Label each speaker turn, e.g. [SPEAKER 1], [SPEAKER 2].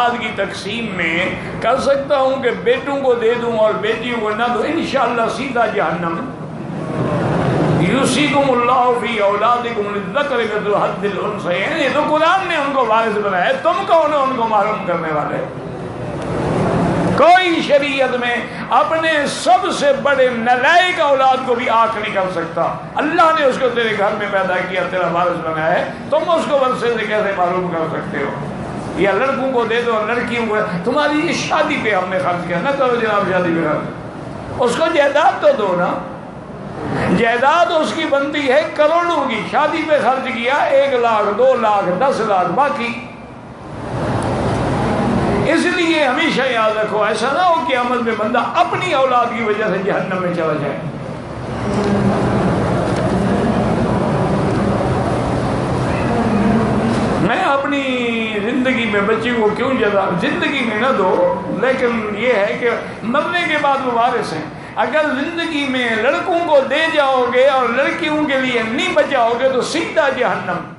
[SPEAKER 1] اولاد کی تقسیم میں کر سکتا ہوں کہ بیٹوں کو دے دوں اور بیٹیوں کو نہ دوں، انشاءاللہ سیدھا جہنم۔ یوصیکم اللہ فی اولادکم للذکر مثل حظ الانثیین، یہ تو قرآن نے ان کو وارث بنایا ہے، تم کون ہو ان کو محروم کرنے والے؟ کوئی شریعت میں اپنے سب سے بڑے نالائق اولاد کو بھی آنکھ نہیں کر سکتا۔ اللہ نے اس کو تیرے گھر میں پیدا کیا، تیرا وارث بنایا ہے، تم اس کو ورثے سے کیسے معلوم کر سکتے ہو؟ یا لڑکوں کو دے دو اور لڑکیوں کو، تمہاری اس شادی پہ ہم نے خرچ کیا، نہ کرو جناب شادی پہ خرچ، اس کو جائیداد تو دو نا۔ جائیداد اس کی بنتی ہے کروڑوں کی، شادی پہ خرچ کیا 1 لاکھ 2 لاکھ 10 لاکھ باقی۔ اس لیے ہمیشہ یاد رکھو، ایسا نہ ہو کہ قیامت میں بندہ اپنی اولاد کی وجہ سے جہنم میں چلا جائے۔ میں اپنی زندگی میں بچی کو کیوں جزا، زندگی میں نہ دو، لیکن یہ ہے کہ مرنے کے بعد وہ وارث ہیں۔ اگر زندگی میں لڑکوں کو دے جاؤ گے اور لڑکیوں کے لیے نہیں بچاؤ گے تو سیدھا جہنم۔